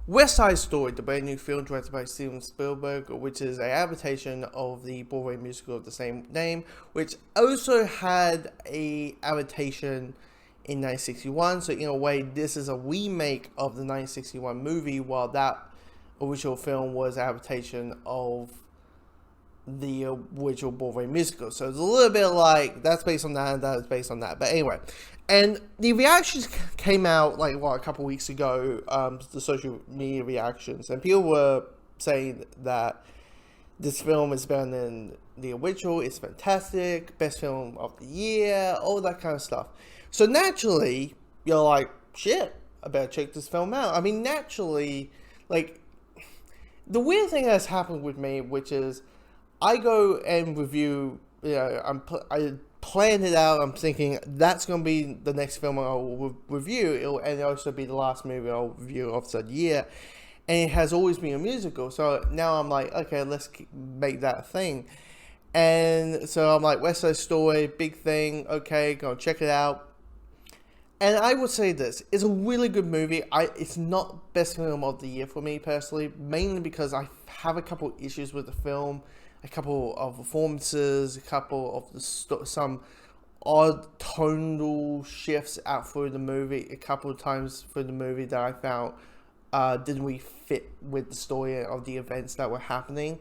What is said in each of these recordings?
West Side Story, the brand new film directed by Steven Spielberg, which is an adaptation of the Broadway musical of the same name, which also had a adaptation in 1961. So in a way, this is a remake of the 1961 movie, while that original film was an adaptation of the original Broadway musical. So it's a little bit like that's based on that and that is based on that. But anyway, and the reactions came out like a couple weeks ago, the social media reactions, and people were saying that this film is better than the original, it's fantastic, best film of the year, all that kind of stuff. So naturally, you're like, shit, I better check this film out. I mean, naturally, like, the weird thing that's happened with me, which is, I go and review, I plan it out, I'm thinking, that's going to be the next film I'll review, and it'll also be the last movie I'll review of the year, and it has always been a musical, so now I'm like, okay, let's make that a thing, and so I'm like, West Side Story, big thing, okay, go check it out. And I would say this, it's a really good movie. It's not best film of the year for me personally, mainly because I have a couple issues with the film, a couple of performances, a couple of some odd tonal shifts out through the movie, a couple of times through the movie that I found didn't really fit with the story of the events that were happening.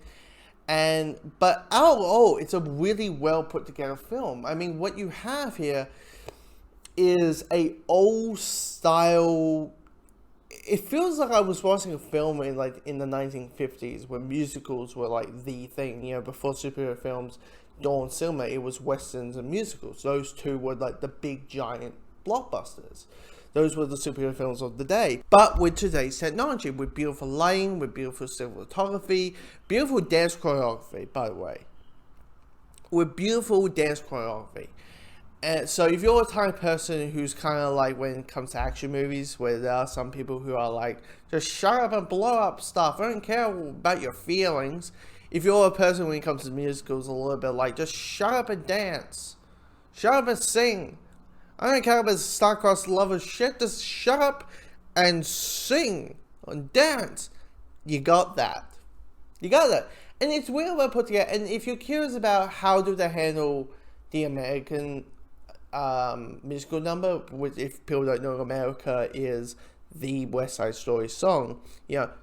But overall, it's a really well put together film. I mean, what you have here is a old style. It feels like I was watching a film in the 1950s when musicals were like the thing. Before superhero films dawned cinema, it was westerns and musicals. Those two were like the big giant blockbusters. Those were the superhero films of the day. But with today's technology, with beautiful lighting, with beautiful cinematography, beautiful dance choreography, by the way, with beautiful dance choreography. And so if you're a type of person who's kind of like, when it comes to action movies, where there are some people who are like, just shut up and blow up stuff, I don't care about your feelings. If you're a person when it comes to musicals, a little bit like, just shut up and dance. Shut up and sing. I don't care about star-crossed lovers shit, just shut up and sing and dance. You got that. You got that. And it's really well put together. And if you're curious about how do they handle the American musical number, which, if people don't know, America is the West Side Story song. America,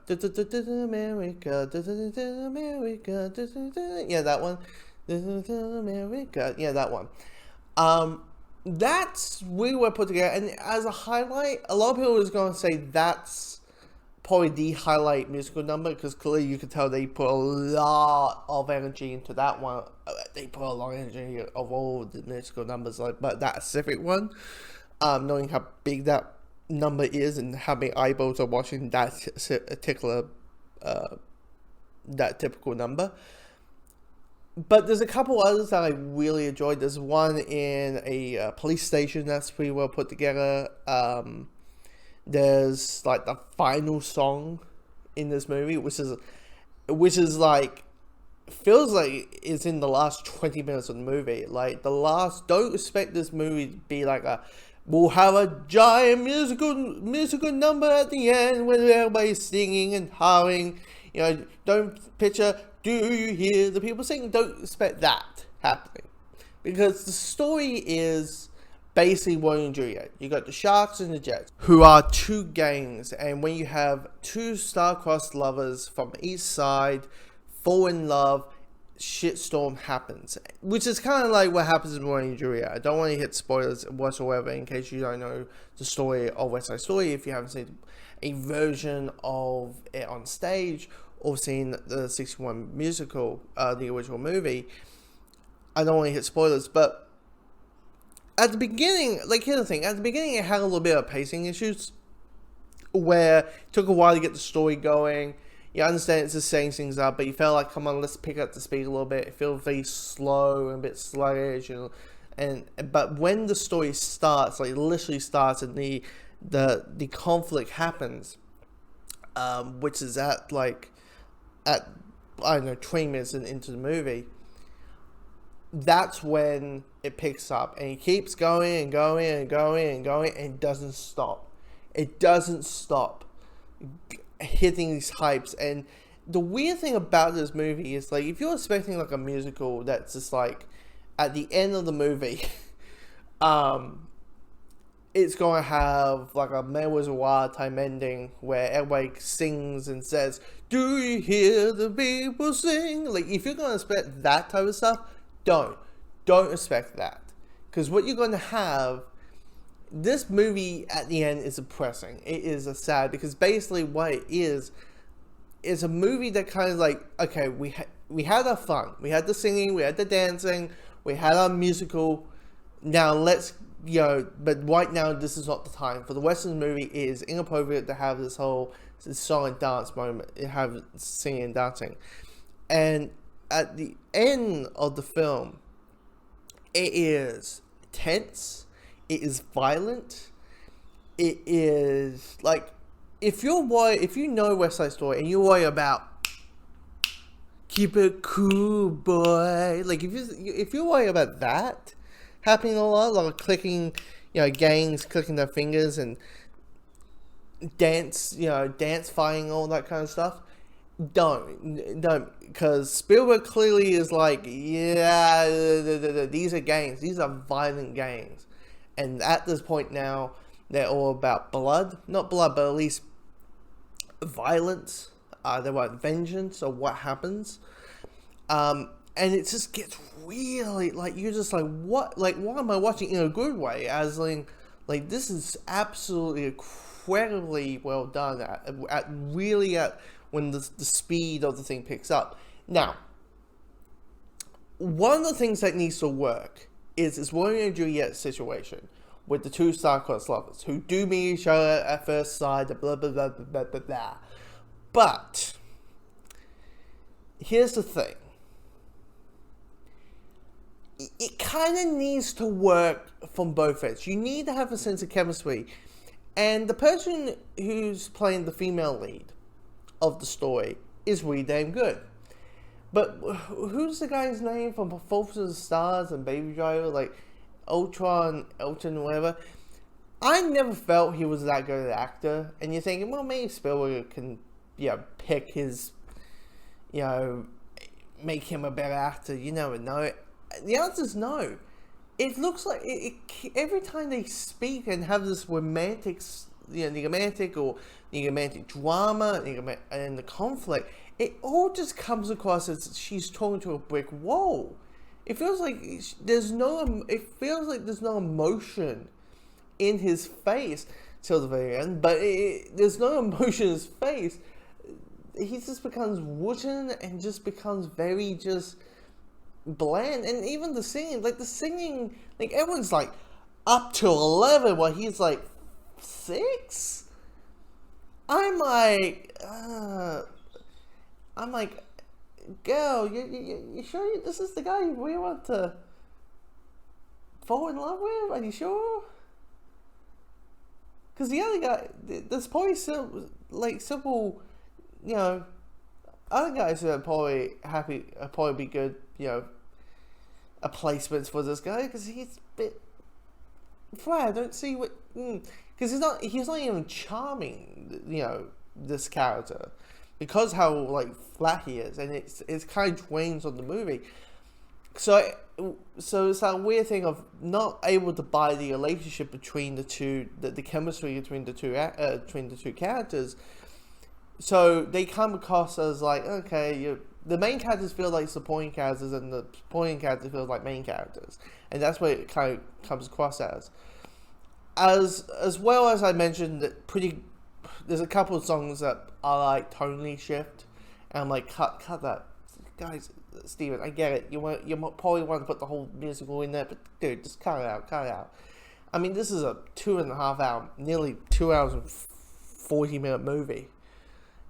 America, yeah, that one. America, yeah, that one. That's really well put together. And as a highlight, a lot of people is going to say that's probably the highlight musical number, because clearly you can tell they put a lot of energy into that one. They put a lot of energy of all the musical numbers, but that specific one, knowing how big that number is and how many eyeballs are watching that particular, that typical number. But there's a couple others that I really enjoyed. There's one in a police station that's pretty well put together. There's like the final song in this movie, which is like, feels like it's in the last 20 minutes of the movie. Like don't expect this movie to be like we'll have a giant musical number at the end when everybody's singing and hollering. Don't picture, do you hear the people sing? Don't expect that happening, because the story is basically Romeo and Juliet. You got the Sharks and the Jets, who are two gangs, and when you have two star-crossed lovers from each side fall in love, shitstorm happens, which is kind of like what happens in Romeo and Juliet. I don't want to hit spoilers whatsoever in case you don't know the story of West Side Story, if you haven't seen a version of it on stage or seen the 61 musical, the original movie. I don't want to hit spoilers, but at the beginning, here's the thing, at the beginning it had a little bit of pacing issues, where it took a while to get the story going. You understand it's just saying things up, but you felt like, come on, let's pick up the speed a little bit. It feels very slow and a bit sluggish, but when the story starts, literally starts, and the conflict happens, which is at I don't know, 20 minutes into the movie, that's when it picks up, and it keeps going and going and going and going, and it doesn't stop. It doesn't stop. hitting these hypes. And the weird thing about this movie is, like, if you're expecting like a musical that's just like at the end of the movie, it's going to have like a Memoir type ending where everybody sings and says, "Do you hear the people sing?" Like, if you're going to expect that type of stuff, don't expect that. Because what you're going to have, this movie at the end is depressing. It is a sad, because basically what it is a movie that kind of like, okay, we had our fun. We had the singing, we had the dancing, we had our musical. Now let's, but right now this is not the time. For the Western movie, it is inappropriate to have this song and dance moment, have singing and dancing. And at the end of the film, it is tense, it is violent, it is like, if you know West Side Story and you worry about keep it cool, boy, like if you worry about that happening a lot, like clicking, gangs clicking their fingers and dance fighting, all that kind of stuff, don't, because Spielberg clearly is like, yeah, these are gangs, these are violent gangs, and at this point now, they're all about blood, not blood, but at least violence. They want vengeance or what happens, and it just gets really, like, you're just like, what am I watching, in a good way, as like this is absolutely incredibly well done at when the speed of the thing picks up. Now, one of the things that needs to work is this Romeo and Juliet situation with the two star-crossed lovers who do meet each other at first sight, blah, blah, blah, blah, blah, blah, blah. But here's the thing. It kind of needs to work from both ends. You need to have a sense of chemistry. And the person who's playing the female lead of the story is really damn good. But who's the guy's name from Fault in the Stars and Baby Driver? Like, Elton, whatever. I never felt he was that good an actor. And you're thinking, well, maybe Spielberg can, pick his, make him a better actor. You never know. The answer is no. It looks like every time they speak and have this romantic, romantic drama and the conflict, it all just comes across as she's talking to a brick wall. It feels like there's no emotion in his face till the very end, but there's no emotion in his face. He just becomes wooden and just becomes very just bland. And even the singing, like everyone's like up to 11 while he's like 6. I'm like, girl, you sure this is the guy you really want to fall in love with? Are you sure? Because the other guy, there's probably simple, other guys who are probably be good, placements for this guy, because he's a bit flat. I don't see what, because he's not even charming, this character, because how like flat he is, and it's kind of drains on the movie. So it's that weird thing of not able to buy the relationship between the two, the chemistry between the two characters. So they come across as like, okay, the main characters feel like supporting characters, and the supporting characters feel like main characters, and that's what it kind of comes across as. As well as I mentioned, that there's a couple of songs that are like tonally shift, and I'm like, cut that, guys. Steven, I get it. You probably want to put the whole musical in there, but dude, just cut it out. I mean, this is a 2.5 hour, nearly 2 hours and 40-minute movie.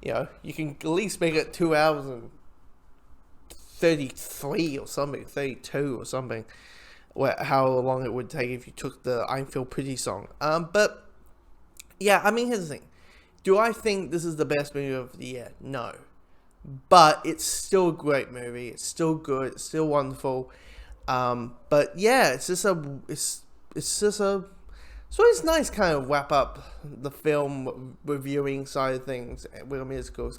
You can at least make it 2 hours and 33 or something, 32 or something. How long it would take if you took the I Feel Pretty song. But yeah, I mean, here's the thing. Do I think this is the best movie of the year? No. But it's still a great movie. It's still good. It's still wonderful. But yeah, it's just a So it's nice kind of wrap up the film reviewing side of things with a musical. It's